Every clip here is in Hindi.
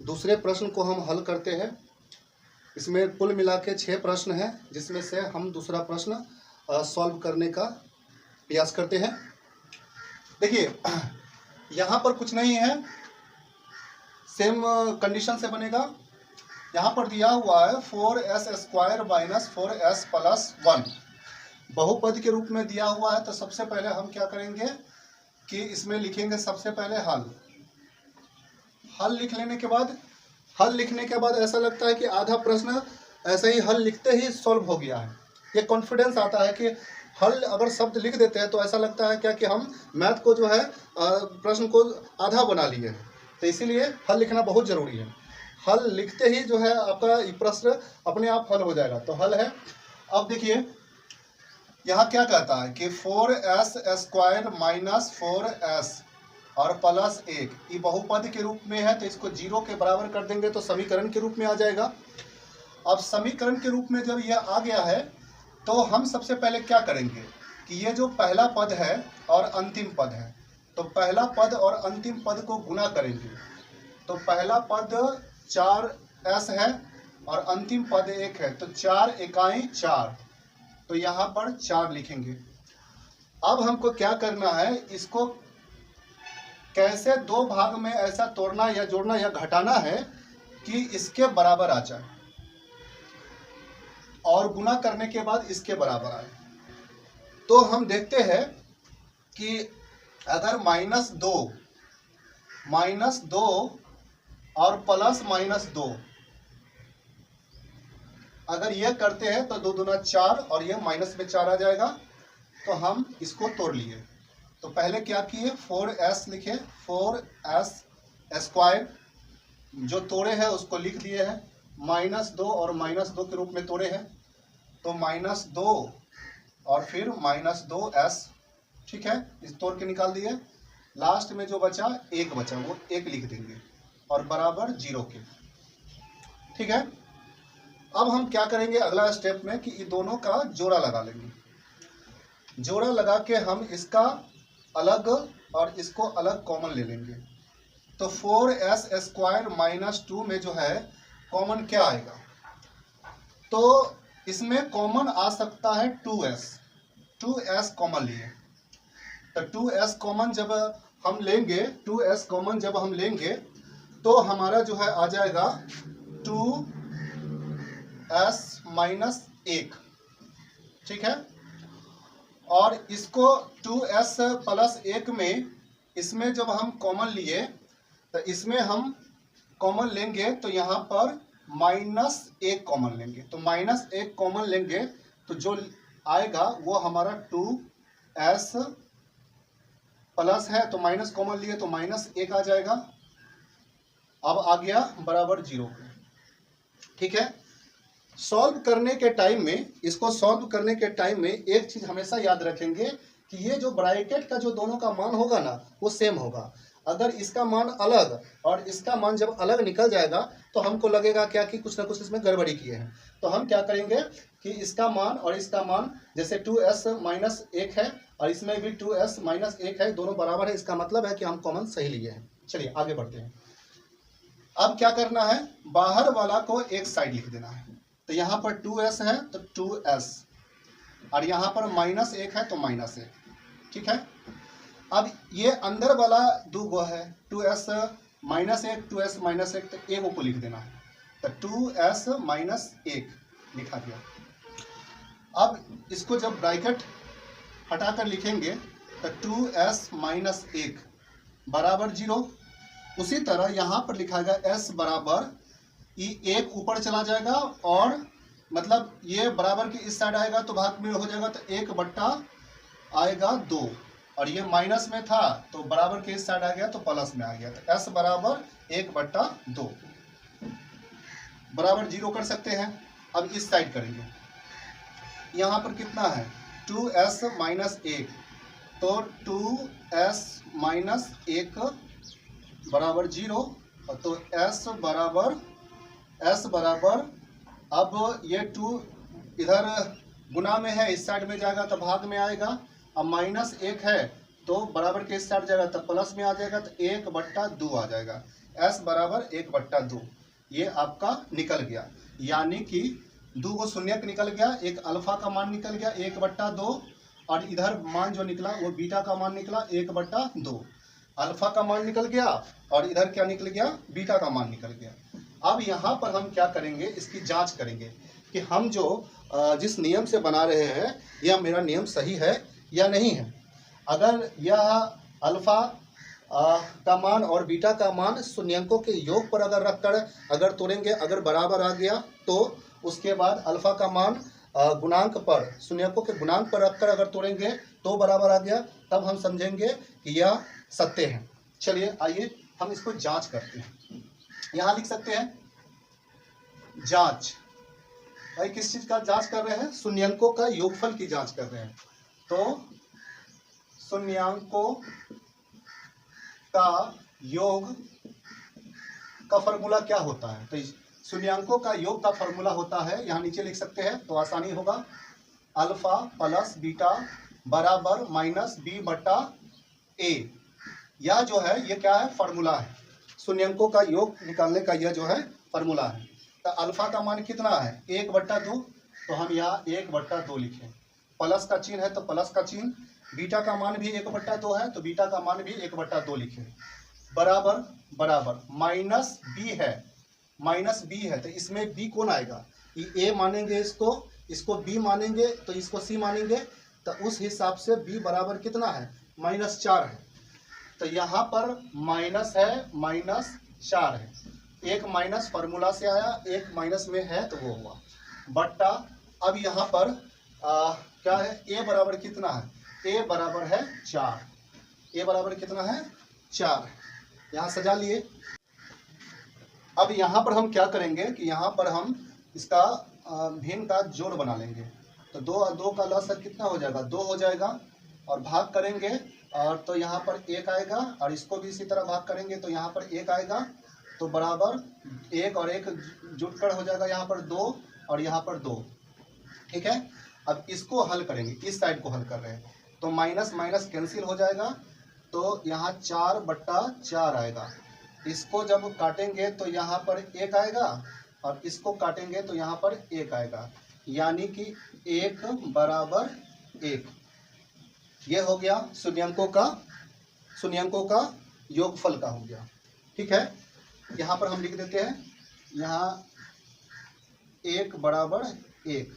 दूसरे प्रश्न को हम हल करते हैं। इसमें कुल मिला के 6 प्रश्न हैं, जिसमें से हम दूसरा प्रश्न सॉल्व करने का प्रयास करते हैं। देखिए, यहाँ पर कुछ नहीं है, सेम कंडीशन से बनेगा। यहाँ पर दिया हुआ है 4s square minus 4s plus 1 बहुपद के रूप में दिया हुआ है। तो सबसे पहले हम क्या करेंगे कि इसमें लिखेंगे सबसे पहले हल लिख लेने के बाद, हल लिखने के बाद ऐसा लगता है कि आधा प्रश्न ऐसे ही हल लिखते ही सॉल्व हो गया है। ये कॉन्फिडेंस आता है कि हल अगर शब्द लिख देते हैं तो ऐसा लगता है क्या कि हम मैथ को जो है प्रश्न को आधा बना लिए। तो इसीलिए हल लिखना बहुत ज़रूरी है। हल लिखते ही जो है आपका प्रश्न अपने आप हल हो जाएगा। तो हल है, अब देखिए यहाँ क्या कहता है कि 4s स्क्वायर माइनस 4s और प्लस 1 ये बहुपद के रूप में है, तो इसको 0 के बराबर कर देंगे तो समीकरण के रूप में आ जाएगा। अब समीकरण के रूप में जब यह आ गया है तो हम सबसे पहले क्या करेंगे कि ये जो पहला पद है और अंतिम पद है, तो पहला पद और अंतिम पद को गुना करेंगे। तो पहला पद 4s है और अंतिम पद 1 है, तो 4 इकाई 4, तो यहाँ पर 4 लिखेंगे। अब हमको क्या करना है, इसको कैसे दो भाग में ऐसा तोड़ना या जोड़ना या घटाना है कि इसके बराबर आ जाए और गुना करने के बाद इसके बराबर आए। तो हम देखते हैं कि अगर -2 और प्लस -2 अगर ये करते हैं तो 2 दूना 4 और ये माइनस में 4 आ जाएगा। तो हम इसको तोड़ लिए। तो पहले क्या किए, 4s लिखे, 4s स्क्वायर जो तोड़े हैं उसको लिख दिए हैं, -2 और -2 के रूप में तोड़े हैं, तो -2 और फिर -2s, ठीक है, इस तोड़ के निकाल दिए। लास्ट में जो बचा 1 बचा, वो 1 लिख देंगे और बराबर 0 के, ठीक है। अब हम क्या करेंगे अगला स्टेप में कि ये दोनों का जोड़ा लगा लेंगे। जोड़ा लगा के हम इसका अलग और इसको अलग कॉमन ले लेंगे। तो 4s स्क्वायर -2 में जो है कॉमन क्या आएगा, तो इसमें कॉमन आ सकता है 2s कॉमन लिए। तो 2s कॉमन जब हम लेंगे, 2s कॉमन जब हम लेंगे तो हमारा जो है आ जाएगा 2s माइनस 1, ठीक है। और इसको 2s प्लस 1 में, इसमें जब हम कॉमन लिए तो इसमें हम कॉमन लेंगे तो यहाँ पर -1 कॉमन लेंगे। तो -1 कॉमन लेंगे तो जो आएगा वो हमारा 2s प्लस है, तो माइनस कॉमन लिए तो -1 आ जाएगा। अब आ गया बराबर 0, ठीक है। सॉल्व करने के टाइम में, इसको सॉल्व करने के टाइम में एक चीज हमेशा याद रखेंगे कि ये जो ब्रैकेट का जो दोनों का मान होगा ना वो सेम होगा। अगर इसका मान अलग और इसका मान जब अलग निकल जाएगा तो हमको लगेगा क्या कि कुछ ना कुछ इसमें गड़बड़ी किए हैं। तो हम क्या करेंगे कि इसका मान और इसका मान, जैसे 2s माइनस 1 है और इसमें भी 2s माइनस 1 है, दोनों बराबर है, इसका मतलब है कि हम कॉमन सही लिए हैं। चलिए आगे बढ़ते हैं। अब क्या करना है, बाहर वाला को एक साइड लिख देना है। तो यहाँ पर 2s है तो 2s और यहाँ पर -1 है तो -1, ठीक है। अब ये अंदर वाला 2 गो है, 2s -1 2s -1, तो एक को लिख देना है। तो 2s -1 लिखा दिया। अब इसको जब ब्रैकेट हटाकर लिखेंगे तो 2s -1 बराबर 0। उसी तरह यहाँ पर लिखा गया s बराबर, ये 1 ऊपर चला जाएगा और मतलब ये बराबर की इस साइड आएगा तो भाग में हो जाएगा, तो 1 बट्टा आएगा 2 और ये माइनस में था तो बराबर के इस साइड आ गया तो प्लस में आ गया। तो s बराबर 1/2 बराबर 0 कर सकते हैं। अब इस साइड करेंगे, यहाँ पर कितना है 2s -1, तो 2s -1 बराबर 0, तो s बराबर अब ये 2 इधर गुना में है, इस साइड में जाएगा तो भाग में आएगा। अब -1 है तो बराबर के इस साइड जाएगा तो प्लस में आ जाएगा, तो 1/2 आ जाएगा। s बराबर 1/2 ये आपका निकल गया, यानी कि 2 गो शून्यक निकल गया, एक अल्फा का मान निकल गया 1/2 और इधर मान जो निकला वो बीटा का मान निकला 1/2। अल्फा का मान निकल गया और इधर क्या निकल गया, बीटा का मान निकल गया। अब यहाँ पर हम क्या करेंगे, इसकी जांच करेंगे कि हम जो जिस नियम से बना रहे हैं यह मेरा नियम सही है या नहीं है। अगर यह अल्फा का मान और बीटा का मान शून्यंकों के योग पर अगर रखकर अगर तोड़ेंगे, अगर बराबर आ गया तो उसके बाद अल्फा का मान गुणांक पर, शून्यंकों के गुणांक पर रखकर अगर तोड़ेंगे तो बराबर आ गया, तब हम समझेंगे कि यह सत्य है। चलिए आइए हम इसको जांच करते हैं। यहाँ लिख सकते हैं जांच। भाई किस चीज का जांच कर रहे हैं, शून्यंकों का योगफल की जांच कर रहे हैं। तो शून्यंकों का योग का फॉर्मूला क्या होता है, तो शून्यंकों का योग का फॉर्मूला होता है, यहाँ नीचे लिख सकते हैं तो आसानी होगा, अल्फा प्लस बीटा बराबर माइनस बी बटा ए। यह जो है ये क्या है, फॉर्मूला है, शून्यंकों का योग निकालने का यह जो है फॉर्मूला है। तो अल्फा का मान कितना है 1/2, तो हम यहाँ 1/2 लिखें, प्लस का चिन्ह है तो प्लस का चिन्ह, बीटा का मान भी 1/2 है तो बीटा का मान भी 1/2 लिखें, बराबर बराबर माइनस बी है, माइनस बी है तो इसमें बी कौन आएगा, ए मानेंगे इसको बी मानेंगे तो इसको सी मानेंगे, तो उस हिसाब से बी बराबर कितना है -4 है। तो यहाँ पर माइनस है, -4 है, एक माइनस फार्मूला से आया, एक माइनस में है तो वो हुआ बट्टा। अब यहाँ पर क्या है, ए बराबर कितना है, ए बराबर है 4, ए बराबर कितना है 4, यहाँ सजा लिए। अब यहाँ पर हम क्या करेंगे कि यहाँ पर हम इसका भिन्न का जोड़ बना लेंगे, तो 2 और 2 का लॉस कितना हो जाएगा 2 हो जाएगा, और भाग करेंगे और तो यहाँ पर 1 आएगा, और इसको भी इसी तरह भाग करेंगे तो यहाँ पर 1 आएगा, तो बराबर 1 और 1 जुड़कर हो जाएगा यहाँ पर 2 और यहाँ पर 2, ठीक है। अब इसको हल करेंगे, इस साइड को हल कर रहे हैं तो माइनस माइनस कैंसिल हो जाएगा, तो यहाँ 4/4 आएगा। इसको जब काटेंगे तो यहाँ पर 1 आएगा और इसको काटेंगे तो यहाँ पर 1 आएगा, यानी कि 1 बराबर 1। ये हो गया शून्यंकों का योगफल का हो गया, ठीक है। यहाँ पर हम लिख देते हैं, यहाँ 1 बराबर 1।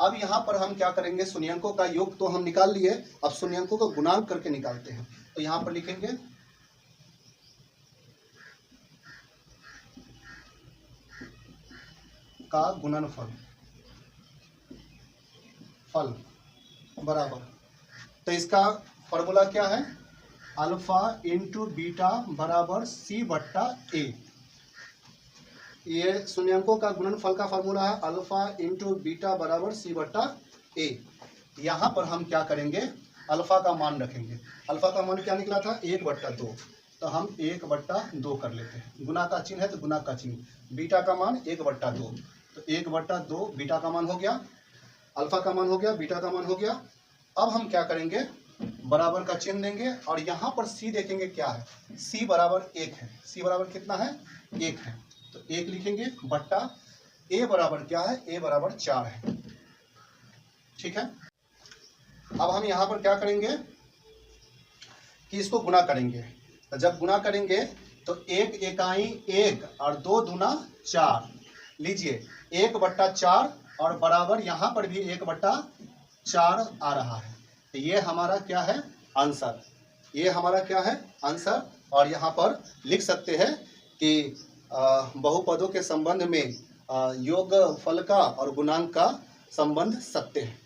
अब यहाँ पर हम क्या करेंगे, शून्यंकों का योग तो हम निकाल लिए, अब शून्यंकों को गुणांक करके निकालते हैं। तो यहाँ पर लिखेंगे का गुणनफल बराबर, तो इसका फॉर्मूला क्या है, अल्फा इंटू बीटा बराबर c/a। ये शून्यंकों का गुणनफल का फॉर्मूला है, अल्फा इंटू बीटा बराबर c/a। यहाँ पर हम क्या करेंगे, अल्फा का मान रखेंगे, अल्फा का मान क्या निकला था 1/2, तो हम 1/2 कर लेते हैं, गुना का चिन्ह है तो गुना का चिन्ह, बीटा का मान 1/2, तो 1/2 बीटा का मान हो गया, अल्फा का मान हो गया, बीटा का मान हो गया। अब हम क्या करेंगे, बराबर का चिन्ह देंगे और यहाँ पर c देखेंगे क्या है, c बराबर 1 है, c बराबर कितना है 1 है, तो 1 लिखेंगे बट्टा a बराबर क्या है, a बराबर 4 है, ठीक है। अब हम यहाँ पर क्या करेंगे कि इसको गुना करेंगे, तो जब गुना करेंगे तो 1 इकाई 1 और 2 दूना 4, लीजिए 1/4 और बराबर यहाँ पर भी 1/4 आ रहा है, तो ये हमारा क्या है आंसर, ये हमारा क्या है आंसर। और यहाँ पर लिख सकते हैं कि बहुपदों के संबंध में योगफल का और गुणांक का संबंध सत्य है।